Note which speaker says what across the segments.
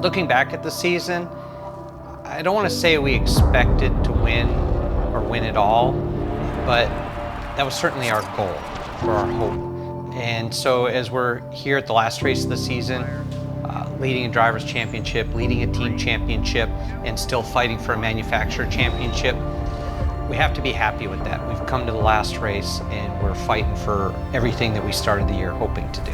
Speaker 1: Looking back at the season, I don't want to say we expected to win or win it all, but that was certainly our goal or our hope. And so as we're here at the last race of the season, leading a driver's championship, leading a team championship, and still fighting for a manufacturer championship, we have to be happy with that. We've come to the last race and we're fighting for everything that we started the year hoping to do.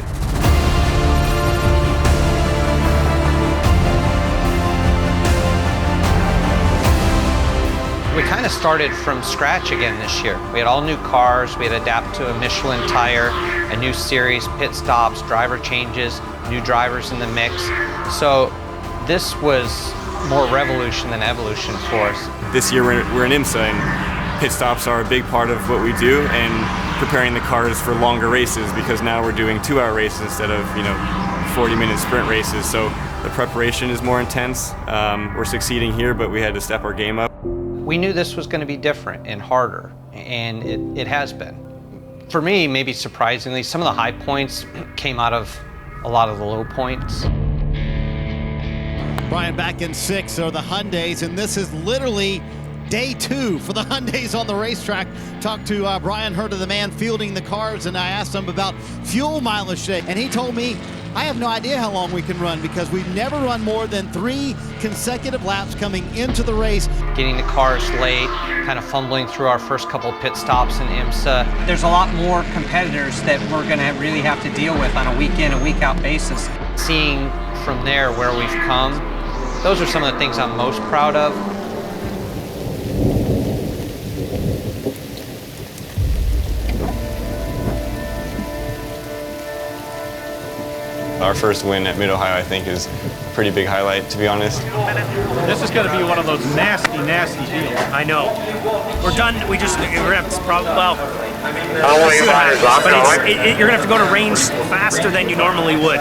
Speaker 1: We kind of started from scratch again this year. We had all new cars, we had to adapt to a Michelin tire, a new series, pit stops, driver changes, new drivers in the mix. So this was more revolution than evolution for us.
Speaker 2: This year we're in IMSA, and pit stops are a big part of what we do, and preparing the cars for longer races, because now we're doing 2-hour races instead of 40-minute sprint races. So the preparation is more intense. We're succeeding here, but we had to step our game up.
Speaker 1: We knew this was going to be different and harder, and it has been. For me, maybe surprisingly, some of the high points came out of a lot of the low points.
Speaker 3: Brian, back in 6 are the Hyundais, and this is literally day 2 for the Hyundais on the racetrack. Talked to Bryan Herta, the man fielding the cars, and I asked him about fuel mileage today, and he told me, I have no idea how long we can run because we've never run more than 3 consecutive laps coming into the race.
Speaker 1: Getting the cars late, kind of fumbling through our first couple of pit stops in IMSA.
Speaker 4: There's a lot more competitors that we're going to really have to deal with on a week in, a week out basis.
Speaker 1: Seeing from there where we've come, those are some of the things I'm most proud of.
Speaker 2: Our first win at Mid-Ohio, I think, is a pretty big highlight, to be honest.
Speaker 5: This is going to be one of those nasty, nasty deals. I know. We're done. We're probably, well, but you're going to have to go to range faster than you normally would.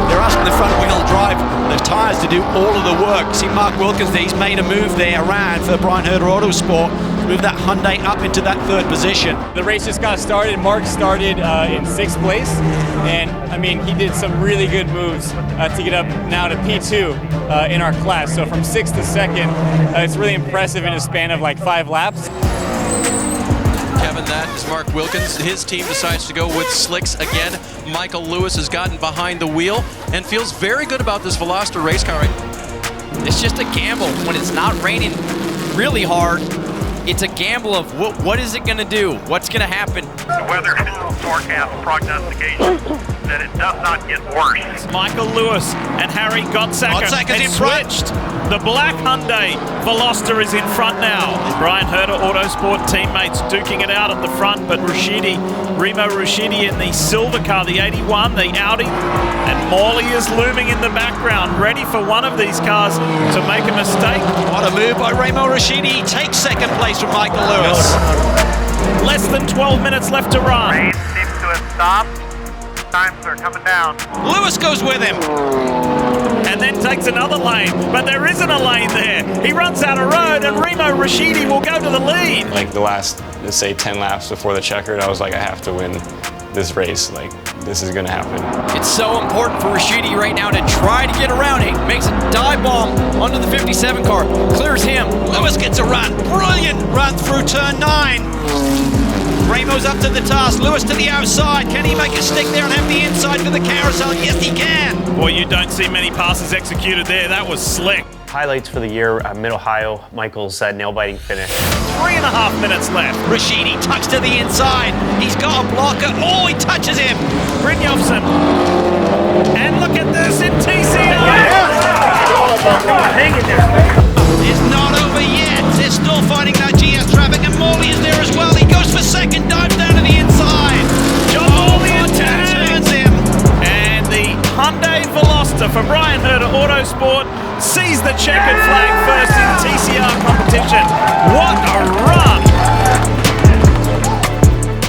Speaker 6: They're asking the front wheel drive, the tyres to do all of the work. See Mark Wilkins there, he's made a move there around for Bryan Herta Autosport. Move that Hyundai up into that 3rd position.
Speaker 7: The race just got started. Mark started in 6th place, and I mean, he did some really good moves to get up now to P2 in our class. So from 6th to 2nd, it's really impressive in a span of like 5 laps.
Speaker 8: Kevin, that is Mark Wilkins. His team decides to go with slicks again. Michael Lewis has gotten behind the wheel and feels very good about this Veloster race car.
Speaker 9: It's just a gamble when it's not raining really hard. It's a gamble of what is it going to do? What's going to happen?
Speaker 10: The weather forecast prognostication that it does not get worse.
Speaker 5: Michael Lewis and Harry Gottsacker.
Speaker 6: Gottzacker's in front.
Speaker 5: Switched. The black Hyundai Veloster is in front now. Bryan Herta Autosport teammates duking it out at the front, but Remo Rushidi in the silver car, the 81, the Audi, and Morley is looming in the background, ready for one of these cars to make a mistake.
Speaker 6: What a move by Remo Rushidi. He takes 2nd place from Michael Lewis.
Speaker 5: Less than 12 minutes left to run.
Speaker 10: Rain seems to have stopped. Times are coming down.
Speaker 6: Lewis goes with him.
Speaker 5: And then takes another lane, but there isn't a lane there. He runs out of road, and Remo Rushidi will go to the lead.
Speaker 2: Like the last, let's say, 10 laps before the checkered, I was like, I have to win this race. Like, this is going to happen.
Speaker 9: It's so important for Rushidi right now to try to get around it. Makes a dive bomb onto the 57 car, clears him.
Speaker 6: Lewis gets a run. Brilliant run through turn 9. Remo's up to the task. Lewis to the outside. Can he make a stick there and have the inside for the carousel? Yes, he can.
Speaker 5: Boy, you don't see many passes executed there. That was slick.
Speaker 11: Highlights for the year, Mid-Ohio, Michael's nail-biting finish.
Speaker 5: 3.5 minutes left.
Speaker 6: Rushidi tucks to the inside. He's got a blocker. Oh, he touches him.
Speaker 5: Brynjolfsson. And look at this in TCR.
Speaker 6: It's not over yet. They're still fighting that GS traffic, and Morley is there as well. He goes for 2nd, dives down to the inside.
Speaker 5: John Morley
Speaker 6: turns him.
Speaker 5: And the Hyundai Veloster for Bryan Herta Autosport sees the checkered flag first in TCR competition. What a run!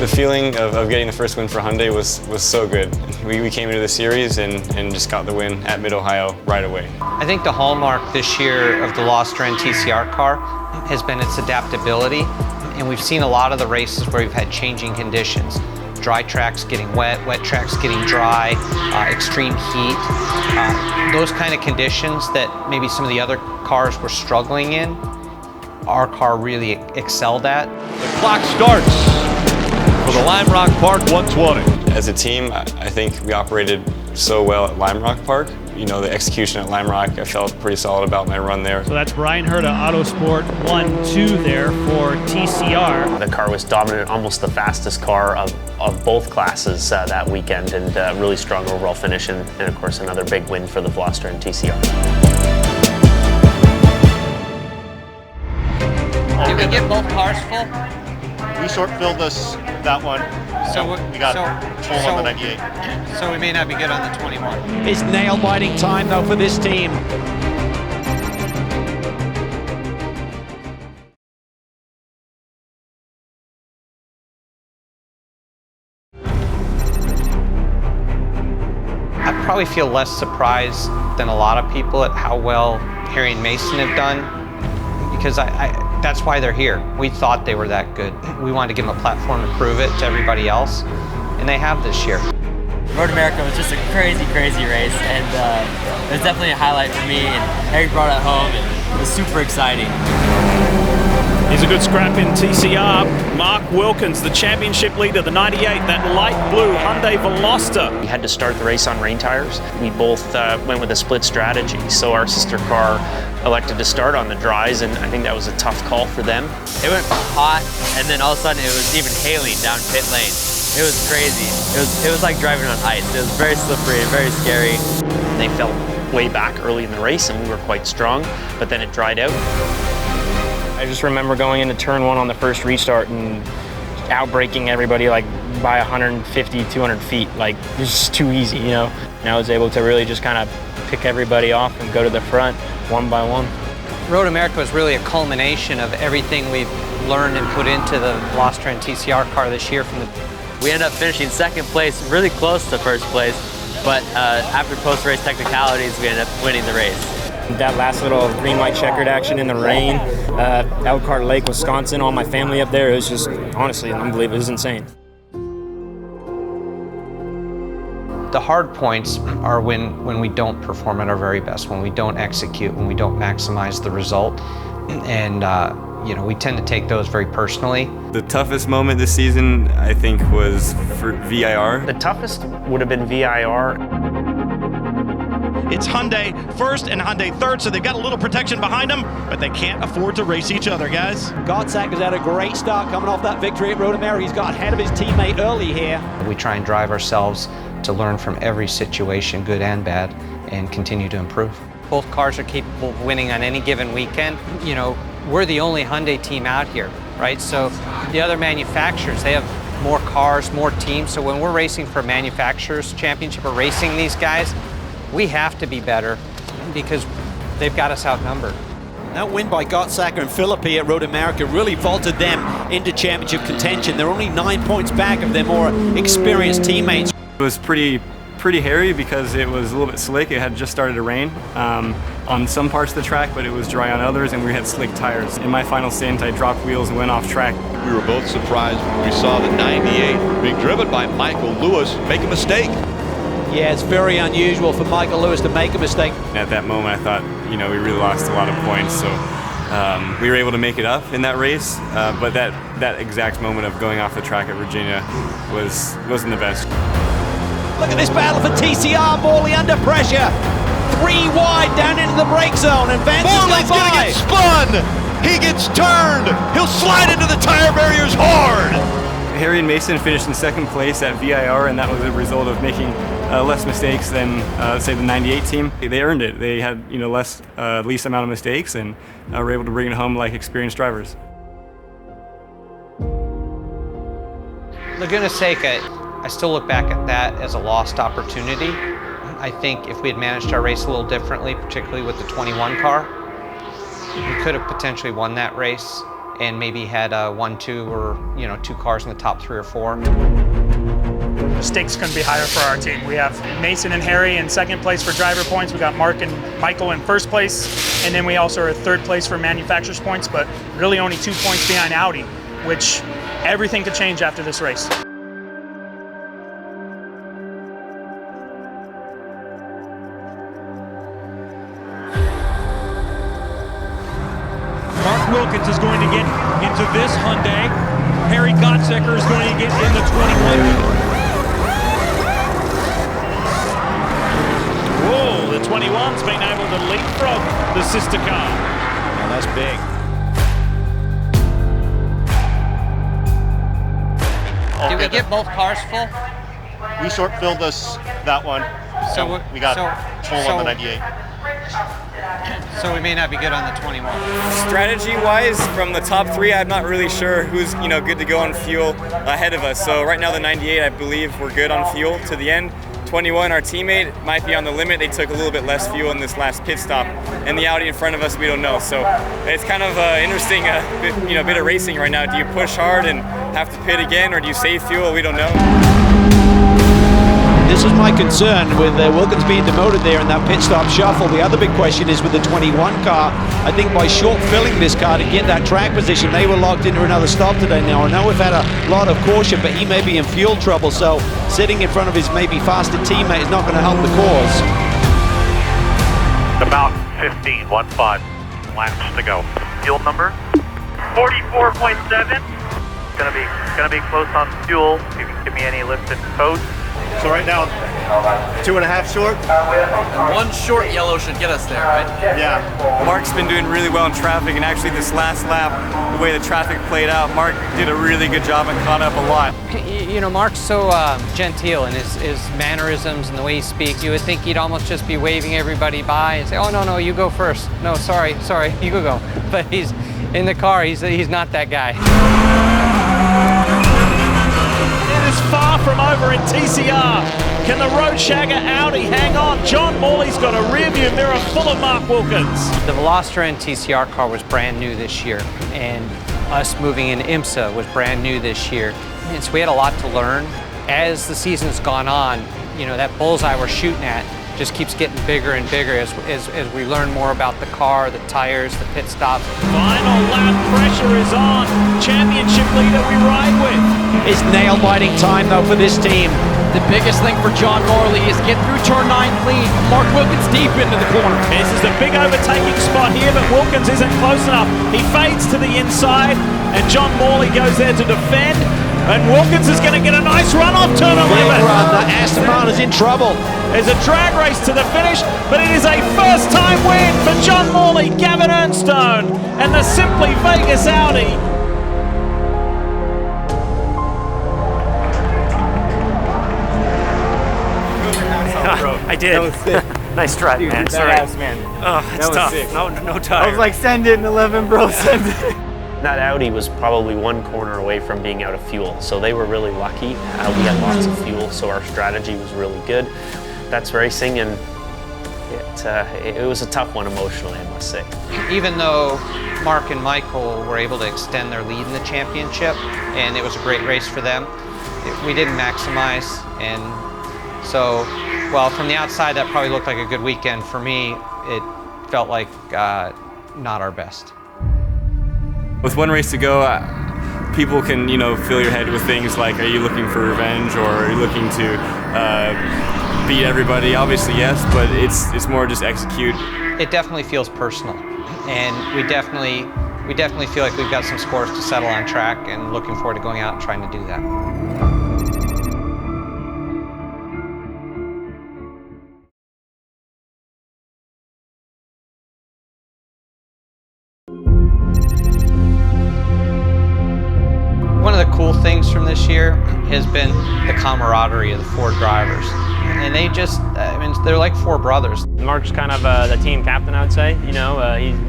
Speaker 2: The feeling of getting the first win for Hyundai was so good. We came into the series and just got the win at Mid-Ohio right away.
Speaker 1: I think the hallmark this year of the Veloster and TCR car has been its adaptability, and we've seen a lot of the races where we've had changing conditions. dry tracks getting wet, wet tracks getting dry, extreme heat. Those kind of conditions that maybe some of the other cars were struggling in, our car really excelled at.
Speaker 12: The clock starts for the Lime Rock Park 120.
Speaker 2: As a team, I think we operated so well at Lime Rock Park. You know, the execution at Lime Rock, I felt pretty solid about my run there.
Speaker 5: So that's Bryan Herta Autosport 1-2 there for TCR.
Speaker 11: The car was dominant, almost the fastest car of both classes that weekend, and really strong overall finish, and of course another big win for the Veloster and TCR.
Speaker 4: Did we get both cars full?
Speaker 13: We filled that one.
Speaker 4: So
Speaker 13: we got full on the 98.
Speaker 4: So we may not be good on the 21.
Speaker 6: It's nail-biting time, though, for this team.
Speaker 1: I probably feel less surprised than a lot of people at how well Harry and Mason have done, because that's why they're here. We thought they were that good. We wanted to give them a platform to prove it to everybody else, and they have this year.
Speaker 9: Road America was just a crazy, crazy race, and it was definitely a highlight for me, and Harry brought it home, and it was super exciting.
Speaker 5: Here's a good scrap in TCR. Mark Wilkins, the championship leader, the 98, that light blue Hyundai Veloster.
Speaker 11: We had to start the race on rain tires. We both went with a split strategy, so our sister car elected to start on the dries, and I think that was a tough call for them.
Speaker 9: It went hot, and then all of a sudden it was even hailing down pit lane. It was crazy. It was like driving on ice. It was very slippery and very scary.
Speaker 11: They fell way back early in the race, and we were quite strong, but then it dried out. I just remember going into turn one on the first restart and outbraking everybody like by 150, 200 feet. Like, it was just too easy, you know? And I was able to really just kind of pick everybody off and go to the front one by one.
Speaker 4: Road America was really a culmination of everything we've learned and put into the Veloster and TCR car this year.
Speaker 9: We ended up finishing second place, really close to first place, but after post-race technicalities, we ended up winning the race.
Speaker 14: That last little green-white checkered action in the rain, Elkhart Lake, Wisconsin, all my family up there, it was just, honestly, unbelievable. It was insane.
Speaker 1: The hard points are when we don't perform at our very best, when we don't execute, when we don't maximize the result. And you know, we tend to take those very personally.
Speaker 2: The toughest moment this season, I think, was for VIR.
Speaker 11: The toughest would have been VIR.
Speaker 12: It's Hyundai first and Hyundai third, so they've got a little protection behind them, but they can't afford to race each other, guys.
Speaker 6: Gottsack has had a great start coming off that victory at Road America. He's got ahead of his teammate early here.
Speaker 1: We try and drive ourselves to learn from every situation, good and bad, and continue to improve.
Speaker 4: Both cars are capable of winning on any given weekend. You know, we're the only Hyundai team out here, right? So the other manufacturers, they have more cars, more teams. So when we're racing for a manufacturers championship or racing these guys, we have to be better because they've got us outnumbered.
Speaker 6: That win by Gottsacker and Philippi at Road America really vaulted them into championship contention. They're only 9 points back of their more experienced teammates.
Speaker 2: It was pretty hairy because it was a little bit slick. It had just started to rain on some parts of the track, but it was dry on others, and we had slick tires. In my final stint, I dropped wheels and went off track.
Speaker 12: We were both surprised when we saw the 98 being driven by Michael Lewis make a mistake.
Speaker 6: Yeah, it's very unusual for Michael Lewis to make a mistake.
Speaker 2: At that moment, I thought, you know, we really lost a lot of points, so we were able to make it up in that race, but that exact moment of going off the track at Virginia wasn't the best.
Speaker 6: Look at this battle for TCR. Morley under pressure. 3 wide down into the brake zone, and Vance
Speaker 12: Morley's gonna get spun! He gets turned! He'll slide into the tire barriers hard!
Speaker 2: Harry and Mason finished in second place at VIR, and that was a result of making less mistakes than, say, the 98 team. They earned it. They had, you know, least amount of mistakes, and were able to bring it home like experienced drivers.
Speaker 1: Laguna Seca, I still look back at that as a lost opportunity. I think if we had managed our race a little differently, particularly with the 21 car, we could have potentially won that race and maybe had 1-2 or, you know, 2 cars in the top 3 or 4.
Speaker 15: The stakes couldn't be higher for our team. We have Mason and Harry in second place for driver points. We got Mark and Michael in first place, and then we also are third place for manufacturers points, but really only 2 points behind Audi, which everything could change after this race.
Speaker 16: with this Hyundai. Harry Gottzecker is going to get in the 21.
Speaker 5: Whoa, the 21's been able to leapfrog the sister car.
Speaker 12: Now that's big.
Speaker 4: Did we get both cars full?
Speaker 13: We short filled us that one.
Speaker 4: So
Speaker 13: and we got full on the 98.
Speaker 4: So we may not be good on the 21.
Speaker 14: Strategy-wise, from the top three, I'm not really sure who's good to go on fuel ahead of us. So right now, the 98, I believe we're good on fuel to the end. 21, our teammate, might be on the limit. They took a little bit less fuel in this last pit stop, and the Audi in front of us, we don't know. So it's kind of interesting, bit of racing right now. Do you push hard and have to pit again, or do you save fuel? We don't know.
Speaker 6: This is my concern with Wilkins being demoted there in that pit stop shuffle. The other big question is with the 21 car. I think by short filling this car to get that track position, they were locked into another stop today. Now, I know we've had a lot of caution, but he may be in fuel trouble, so sitting in front of his maybe faster teammate is not going to help the cause.
Speaker 10: About 15 laps to go. Fuel number 44.7. Gonna be close on fuel. If you can give me any lifted toes.
Speaker 13: So right now, 2.5 short?
Speaker 8: One short yellow should get us there, right?
Speaker 13: Yeah.
Speaker 2: Mark's been doing really well in traffic, and actually this last lap, the way the traffic played out, Mark did a really good job and caught up a lot.
Speaker 4: You know, Mark's so genteel in his mannerisms and the way he speaks. You would think he'd almost just be waving everybody by and say, "Oh no, you go first. No, sorry, you go." But he's in the car. He's not that guy.
Speaker 5: It is far from over in TCR. Can the Road Shagger Audi hang on? John Morley's got a rearview mirror full of Mark Wilkins.
Speaker 4: The Veloster TCR car was brand new this year, and us moving into IMSA was brand new this year. And so we had a lot to learn. As the season's gone on, that bullseye we're shooting at just keeps getting bigger and bigger as we learn more about the car, the tires, the pit stops.
Speaker 5: Final lap pressure is on. Championship leader we ride with.
Speaker 6: It's nail-biting time, though, for this team. The biggest thing for John Morley is get through turn 9 clean. Mark Wilkins deep into the corner.
Speaker 5: This is a big overtaking spot here, but Wilkins isn't close enough. He fades to the inside, and John Morley goes there to defend. And Wilkins is going to get a nice run off turn 11.
Speaker 6: Aston Martin's in trouble.
Speaker 5: There's a drag race to the finish, but it is a first-time win for John Morley, Gavin Ernstone, and the Simply Vegas Audi.
Speaker 11: I did. Nice try,
Speaker 7: Dude,
Speaker 11: man.
Speaker 7: Sorry. Man.
Speaker 11: Oh, it's tough. No time.
Speaker 7: I was like, send it in 11, bro, send it.
Speaker 9: That Audi was probably one corner away from being out of fuel, so they were really lucky. We had lots of fuel, so our strategy was really good. That's racing, and it was a tough one emotionally, I must say.
Speaker 4: Even though Mark and Michael were able to extend their lead in the championship, and it was a great race for them, we didn't maximize, and so, well, from the outside, that probably looked like a good weekend. For me, it felt like not our best.
Speaker 2: With one race to go, people can, fill your head with things like, are you looking for revenge, or are you looking to beat everybody? Obviously, yes, but it's more just execute.
Speaker 4: It definitely feels personal, and we definitely feel like we've got some scores to settle on track, and looking forward to going out and trying to do that. One of the cool things from this year has been the camaraderie of the 4 drivers. And they just, they're like 4 brothers.
Speaker 11: Mark's kind of the team captain, I would say. He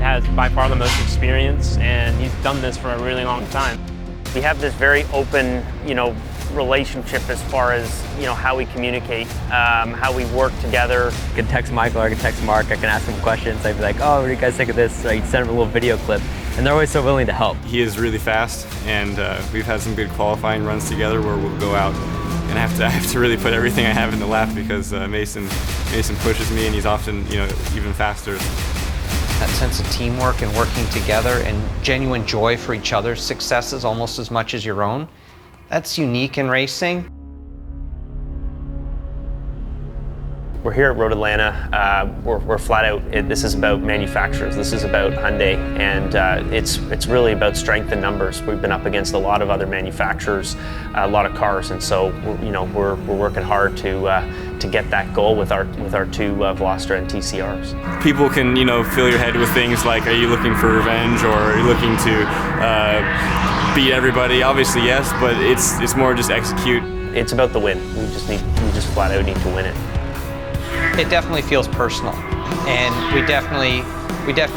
Speaker 11: has by far the most experience, and he's done this for a really long time.
Speaker 9: We have this very open, relationship as far as, how we communicate, how we work together. I can text Michael, or I can text Mark, I can ask him questions. I'd be like, oh, what do you guys think of this? So I can send him a little video clip. And they're always so willing to help.
Speaker 2: He is really fast, and we've had some good qualifying runs together where we'll go out and I have to really put everything I have in the lap because Mason pushes me, and he's often even faster.
Speaker 4: That sense of teamwork and working together and genuine joy for each other's successes almost as much as your own, that's unique in racing.
Speaker 9: We're here at Road Atlanta. We're flat out. This is about manufacturers. This is about Hyundai, and it's really about strength in numbers. We've been up against a lot of other manufacturers, a lot of cars, and so we're working hard to get that goal with our two Veloster and TCRs.
Speaker 2: People can fill your head with things like, are you looking for revenge, or are you looking to beat everybody? Obviously yes, but it's more just execute.
Speaker 9: It's about the win. We just flat out need to win it.
Speaker 4: It definitely feels personal, and we definitely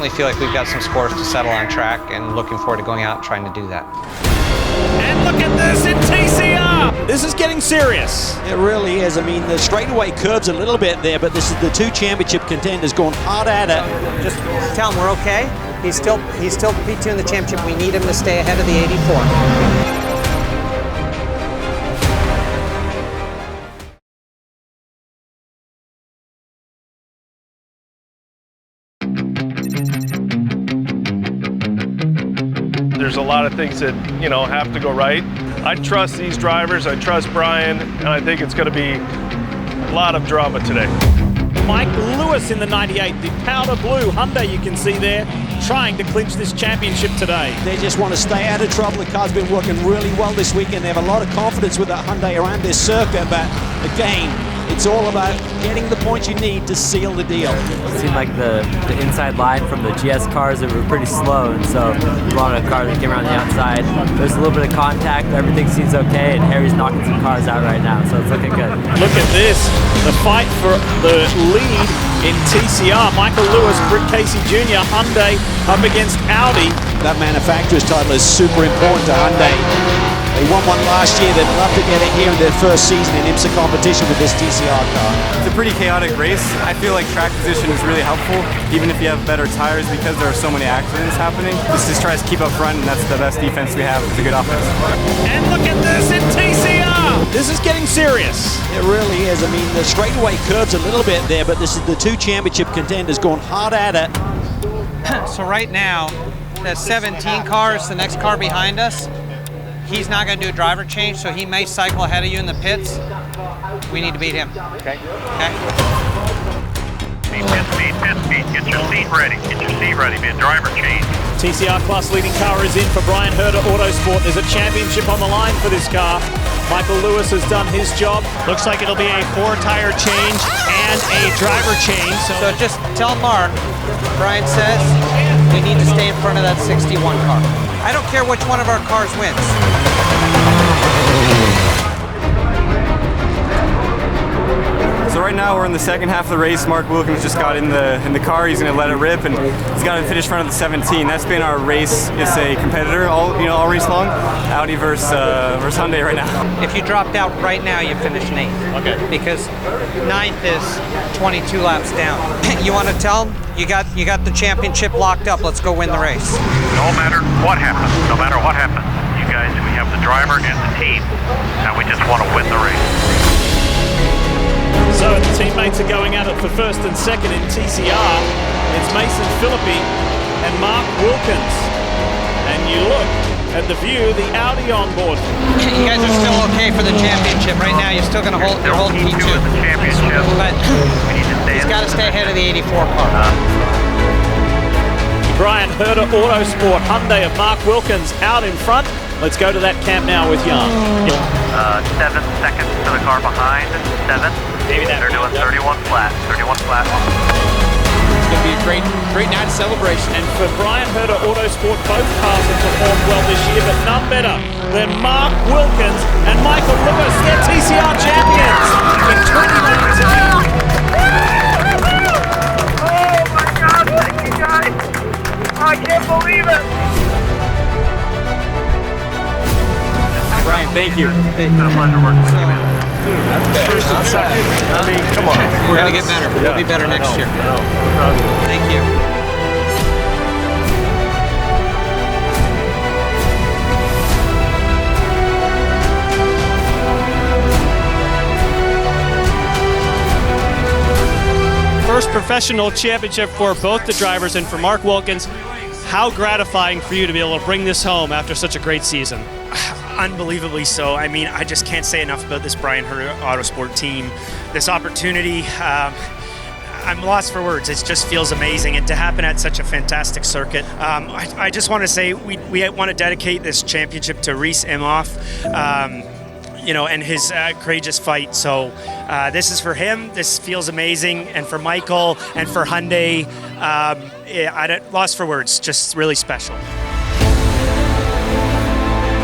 Speaker 4: feel like we've got some scores to settle on track, and looking forward to going out and trying to do that.
Speaker 5: And look at this in TCR! This is getting serious.
Speaker 6: It really is. I mean, the straightaway curves a little bit there, but this is the two championship contenders going hard at it.
Speaker 4: Just tell him we're okay. He's still P2 in the championship. We need him to stay ahead of the 84.
Speaker 17: There's a lot of things that, have to go right. I trust these drivers, I trust Brian, and I think it's going to be a lot of drama today.
Speaker 5: Mike Lewis in the 98, the powder blue Hyundai you can see there, trying to clinch this championship today.
Speaker 6: They just want to stay out of trouble. The car's been working really well this weekend. They have a lot of confidence with that Hyundai around this circuit, but again, it's all about getting the points you need to seal the deal.
Speaker 18: It seemed like the inside line from the GS cars that were pretty slow, and so a lot of cars that came around the outside. There's a little bit of contact, everything seems okay, and Harry's knocking some cars out right now, so it's looking good.
Speaker 5: Look at this, the fight for the lead in TCR. Michael Lewis, Britt Casey Jr., Hyundai up against Audi.
Speaker 6: That manufacturer's title is super important to Hyundai. They won one last year. They'd love to get it here in their first season in IMSA competition with this TCR car.
Speaker 2: It's a pretty chaotic race. I feel like track position is really helpful, even if you have better tires, because there are so many accidents happening. Just tries to keep up front, and that's the best defense we have. It's a good offense.
Speaker 5: And look at this in TCR! This is getting serious.
Speaker 6: It really is. I mean, the straightaway curves a little bit there, but this is the two championship contenders going hard at it.
Speaker 4: So right now, the 17 car is the next car behind us. He's not going to do a driver change, so he may cycle ahead of you in the pits. We need to beat him. Okay. Okay.
Speaker 10: Pit speed. Get your seat ready. Get your seat ready. Be a driver change.
Speaker 5: TCR class leading car is in for Bryan Herta Autosport. There's a championship on the line for this car. Michael Lewis has done his job.
Speaker 15: Looks like it'll be a 4-tire change and a driver change.
Speaker 4: So just tell Mark, Brian says, we need to stay in front of that 61 car. I don't care which one of our cars wins.
Speaker 2: So right now we're in the second half of the race. Mark Wilkins just got in the car. He's going to let it rip, and he's got to finish front of the 17. That's been our race as a competitor all race long. Audi versus Hyundai right now.
Speaker 4: If you dropped out right now, you finish in 8th. Okay. Because 9th is 22 laps down. You want to tell him you got the championship locked up. Let's go win the race.
Speaker 10: No matter what happens, you guys, we have the driver and the team, and we just want to win the race.
Speaker 5: So the teammates are going at it for first and second in TCR. It's Mason Philippi and Mark Wilkins. And you look at the view, the Audi on board.
Speaker 4: You guys are still okay for the championship. Right now, you're still going to hold P2. But he's got to stay ahead of the 84 car.
Speaker 5: Bryan Herta Autosport, Hyundai of Mark Wilkins out in front. Let's go to that camp now with Jan.
Speaker 10: 7 seconds to the car behind. 7.
Speaker 5: Maybe that.
Speaker 10: They're doing 31 flat. 31 flat.
Speaker 5: It's going to be a great night of celebration. And for Bryan Herta Autosport, both cars have performed well this year, but none better than Mark Wilkins and Michael Lewis. They're TCR champions in 2019.
Speaker 10: Oh my God! Thank you guys. I can't believe it.
Speaker 2: Brian, thank you.
Speaker 10: It's been a pleasure working with you, man.
Speaker 17: First and second. I mean, come on.
Speaker 4: We're going to get better. We'll be better next year. Thank you.
Speaker 15: First professional championship for both the drivers and for Mark Wilkins. How gratifying for you to be able to bring this home after such a great season.
Speaker 19: Unbelievably so. I mean, I just can't say enough about this Bryan Herta Autosport team. This opportunity, I'm lost for words. It just feels amazing, and to happen at such a fantastic circuit. I just want to say we want to dedicate this championship to REESE IMHOFF, you know, and his courageous fight. So this is for him. This feels amazing, and for Michael and for Hyundai. I'm lost for words. Just really special.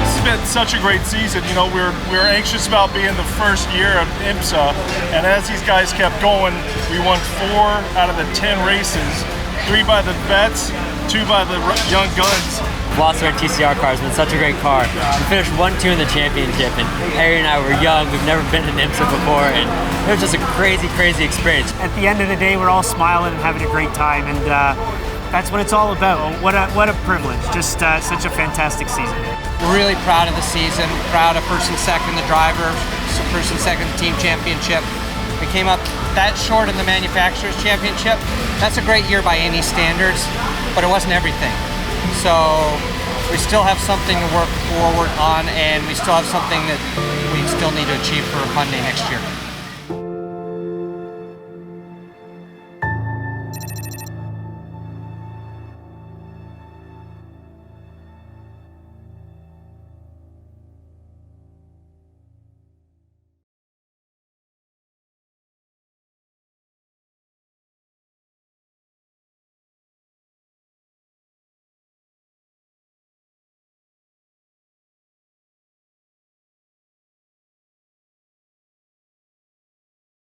Speaker 17: It's been such a great season. You know, we were anxious about being the first year of IMSA, and as these guys kept going, we won 4 out of the 10 races, 3 by the vets, 2 by the young guns.
Speaker 18: Veloster TCR car has been such a great car. We finished 1-2 in the championship, and Harry and I were young. We've never been in IMSA before, and it was just a crazy, crazy experience.
Speaker 15: At the end of the day, we're all smiling and having a great time, and that's what it's all about. What a privilege. Just such a fantastic season.
Speaker 4: We're really proud of the season, proud of first and second, the driver, first and second team championship. We came up that short in the manufacturers championship. That's a great year by any standards, but it wasn't everything. So we still have something to work forward on, and we still have something that we still need to achieve for Hyundai next year.